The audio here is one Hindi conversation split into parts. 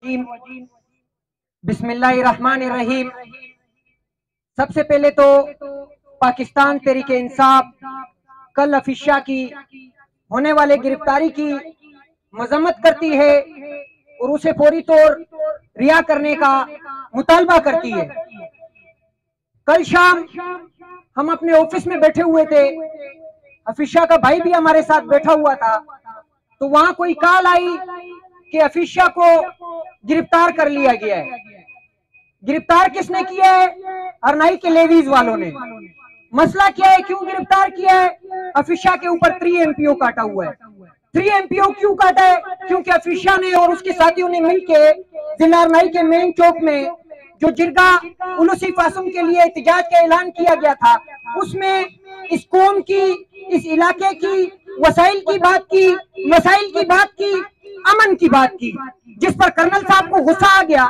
रजीम बिस्मिल्लाहिर्रहमानिर्रहीम। सबसे पहले तो पाकिस्तान तहरीके इंसाफ कल अफिशा की होने वाले गिरफ्तारी की मजम्मत करती है और उसे फौरी तौर रिहा करने का मुतालबा करती है। कल शाम हम अपने ऑफिस में बैठे हुए थे, अफिशा का भाई भी हमारे साथ बैठा हुआ था, तो वहां कोई कॉल आई कि अफिशा को गिरफ्तार कर लिया गया है। गिरफ्तार किसने किया है? अरनाई के लेवीज वालों ने। मसला क्या है, क्यों गिरफ्तार किया है? अफिशा के ऊपर 3 MPO काटा हुआ है। 3 MPO क्यों काटा है? क्योंकि अफिशा ने और उसके साथियों ने मिलकर जिला अरनाई के मेन चौक में जो जिरगा उलूसी फासुम के लिए एहतजाज का ऐलान किया गया था, उसमें इस कौम की, इस इलाके की वसाइल की बात की, मसाइल की बात की, अमन की बात की, जिस पर कर्नल साहब को गुस्सा आ गया,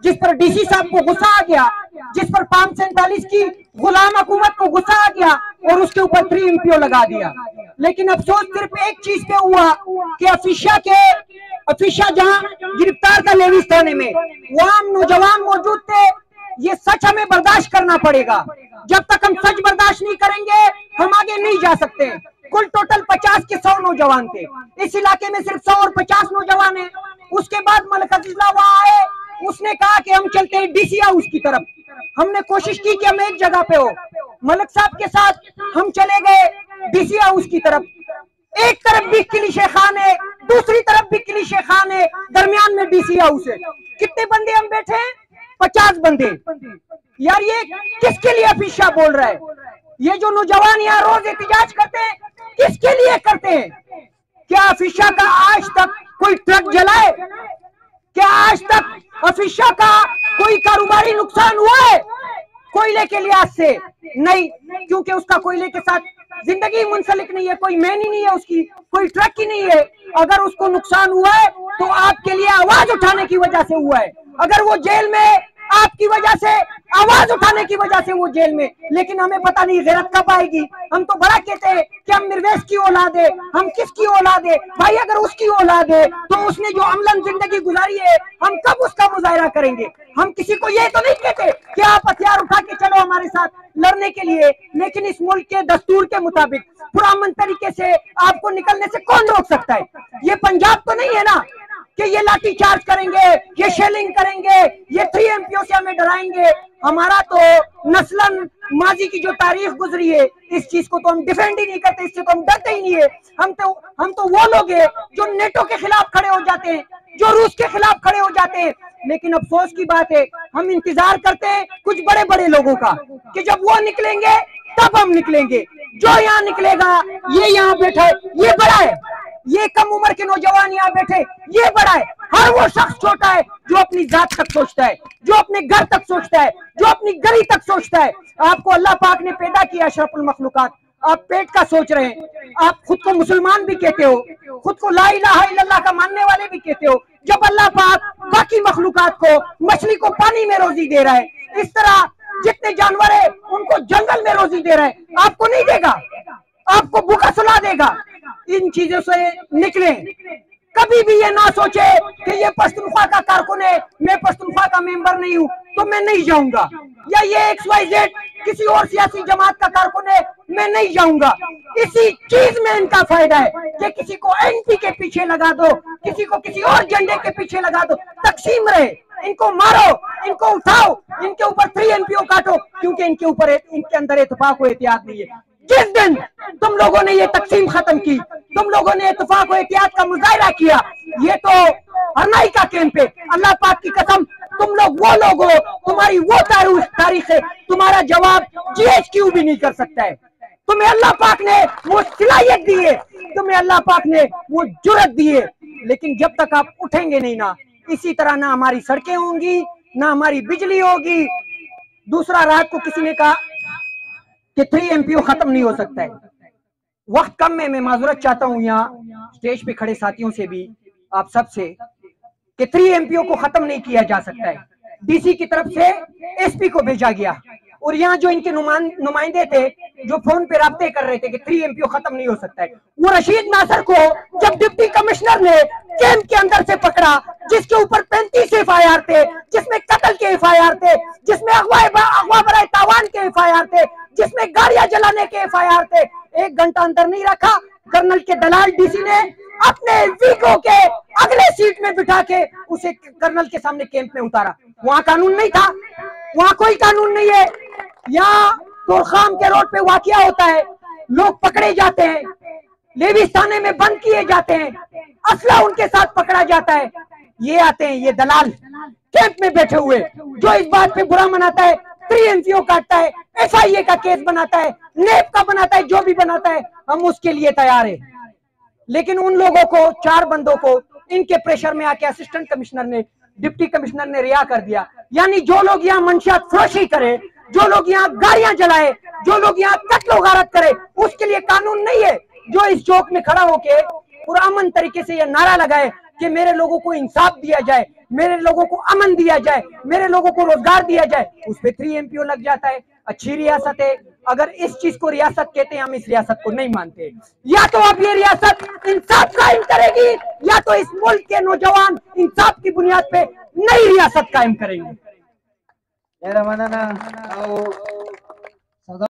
जिस पर DC साहब को गुस्सा आ गया, जिस पर 547 की गुलाम हुकूमत को गुस्सा आ गया और उसके ऊपर 3 MPO लगा दिया। लेकिन अफसोस सिर्फ एक चीज पे हुआ कि अफिशा जहां गिरफ्तार का लेविस थाने में वहां नौजवान मौजूद थे। ये सच हमें बर्दाश्त करना पड़ेगा। जब तक हम सच बर्दाश्त नहीं करेंगे हम आगे नहीं जा सकते। कुल टोटल 50 के 100 नौजवान थे। इस इलाके में सिर्फ 100 और 50 नौजवान हैं। उसके बाद मलिक अजीजुल्लाह वहां आए, उसने कहा कि हम चलते हैं DC हाउस की तरफ। हमने कोशिश की कि हम एक जगह पे हो। मलिक साहब के साथ हम चले गए DC हाउस की तरफ। एक तरफ भी किलिशे खान है, दूसरी तरफ भी किलिशे खान है, दरमियान में DC हाउस है। कितने बंदे हम बैठे हैं? 50 बंदे। यार ये किसके लिए अफिशा बोल रहा है? ये जो नौजवान यहाँ रोज एहतजाज करते हैं किसके लिए करते हैं? क्या अफिशा का आज तक कोई ट्रक जलाए? क्या आज तक अफिशा का कोई कारोबारी नुकसान हुआ है कोयले के लिहाज से? नहीं, क्योंकि उसका कोयले के साथ जिंदगी मुंसलिक नहीं है, कोई मैन ही नहीं है उसकी, कोई ट्रक ही नहीं है। अगर उसको नुकसान हुआ है तो आपके लिए आवाज उठाने की वजह से हुआ है। अगर वो जेल में आपकी वजह से, आवाज उठाने की वजह से वो जेल में, लेकिन हमें पता नहीं गैरत कब आएगी। हम तो बड़ा कहते हैं कि हम मिर्वेस की औलाद है, हम किसकी औलाद है भाई? अगर उसकी औलाद है तो उसने जो अमलन जिंदगी गुजारी है, हम कब उसका मुजाहरा करेंगे? हम किसी को ये तो नहीं कहते कि आप हथियार उठा के चलो हमारे साथ लड़ने के लिए, लेकिन इस मुल्क के दस्तूर के मुताबिक पुरअमन तरीके से आपको निकलने से कौन रोक सकता है? ये पंजाब तो नहीं है ना कि ये लाठी चार्ज करेंगे, ये शेलिंग करेंगे, ये 3 MPO से हमें डराएंगे। हमारा तो नस्लन माजी की जो तारीख गुजरी है, इस चीज को तो हम डिफेंड ही नहीं करते, इससे तो हम डरते ही नहीं है। हम तो वो लोग हैं जो नेटो के खिलाफ खड़े हो जाते हैं, जो रूस के खिलाफ खड़े हो जाते हैं। लेकिन अफसोस की बात है, हम इंतजार करते हैं कुछ बड़े बड़े लोगों का कि जब वो निकलेंगे तब हम निकलेंगे। जो यहाँ निकलेगा, ये यहाँ बैठा है, ये बड़ा है। ये कम उम्र के नौजवान यहाँ बैठे, ये बड़ा है। हर वो शख्स छोटा है जो अपनी जात तक सोचता है, जो अपने घर तक सोचता है, जो अपनी गली तक सोचता है। आपको अल्लाह पाक ने पैदा किया अशरफुल मखलूकात, आप पेट का सोच रहे हैं। आप खुद को मुसलमान भी कहते हो, खुद को ला इलाहा इल्लल्लाह का मानने वाले भी कहते हो। जब अल्लाह पाक बाकी मखलूकात को, मछली को पानी में रोजी दे रहा है, इस तरह जितने जानवर है उनको जंगल में रोजी दे रहा है, आपको नहीं देगा? आपको भूखा सुला देगा। इन चीजों से निकले। कभी भी ये ना सोचे कि ये पश्तूनख्वा का कारकुन है, मैं पश्तूनख्वा का मेंबर नहीं हूं तो मैं नहीं जाऊंगा, या ये XYZ किसी और सियासी जमात का कारकुन है, मैं नहीं जाऊंगा। इसी चीज में इनका फायदा है कि किसी को NP के पीछे लगा दो, किसी को किसी और झंडे के पीछे लगा दो, तकसीम रहे। इनको मारो, इनको उठाओ, इनके ऊपर 3 MPO काटो, क्योंकि इनके ऊपर, इनके अंदर इत्तेफाक व एहतियात नहीं है। जिस दिन तुम लोगों ने ये तकसीम खत्म की, तुम लोगों ने इत्तेफाक व एहतियात का मुजाहिरा किया, ये तो अरनाई का कैंप है। अल्लाह पाक की कसम, तुम लोग वो लोग हो, तुम्हारी वो तारीख है, तुम्हारा जवाब GHQ भी नहीं कर सकता है। तुम्हें अल्लाह पाक ने वो सलाहियत दी है, तुम्हें अल्लाह पाक ने वो जुर्रत दी है, लेकिन जब तक आप उठेंगे नहीं ना, इसी तरह ना हमारी सड़कें होंगी, ना हमारी बिजली होगी। दूसरा, रात को किसी ने कहा कि 3 MPO खत्म नहीं हो सकता है। वक्त कम में मैं माजूरत चाहता हूं यहाँ स्टेज पे खड़े साथियों से भी, आप सब से, कि 3 MPO को खत्म नहीं किया जा सकता है। DC की तरफ से SP को भेजा गया, और यहाँ जो इनके नुमाइंदे थे जो फोन पे राब्ते कर रहे थे कि 3 MPO खत्म नहीं हो सकता है, वो रशीद नासर को जब डिप्टी कमिश्नर ने कैंप के अंदर से पकड़ा, जिसके ऊपर 35 FIR थे, जिसमें कत्ल के FIR थे, जिसमें अगवा बराए तावान के FIR थे, जिसमें गाड़ियां जलाने के FIR थे, 1 घंटा अंदर नहीं रखा। कर्नल के दलाल DC ने अपने वीगो के अगले सीट में बिठा के उसे कर्नल के सामने कैंप में उतारा। वहां कानून नहीं था, वहां कोई कानून नहीं है। यहाँ तोरखाम के रोड पे वाकया होता है, लोग पकड़े जाते हैं, लेविस थाने में बंद किए जाते हैं, असला उनके साथ पकड़ा जाता है। ये आते हैं ये दलाल कैंप में बैठे हुए, जो इस बात पे बुरा मनाता है, 3 MPO काटता है, FIA का केस बनाता है, नेप का बनाता है, जो भी बनाता है हम उसके लिए तैयार है। लेकिन उन लोगों को, 4 बंदों को इनके प्रेशर में आके असिस्टेंट कमिश्नर ने, डिप्टी कमिश्नर ने रिहा कर दिया। यानी जो लोग यहाँ मंशियात फरोशी करे, जो लोग यहाँ गाड़ियां जलाए, जो लोग यहाँ कत्लो गारत करे, उसके लिए कानून नहीं है। जो इस चौक में खड़ा होके पुरअमन तरीके से यह नारा लगाए कि मेरे लोगों को इंसाफ दिया जाए, मेरे लोगों को अमन दिया जाए, मेरे लोगों को रोजगार दिया जाए, उस पर 3 MPO लग जाता है। अच्छी रियासत है, अगर इस चीज को रियासत कहते हैं, हम इस रियासत को नहीं मानते। या तो अब ये रियासत इंसाफ कायम करेगी, या तो इस मुल्क के नौजवान इंसाफ की बुनियाद पे नई रियासत कायम करेंगे।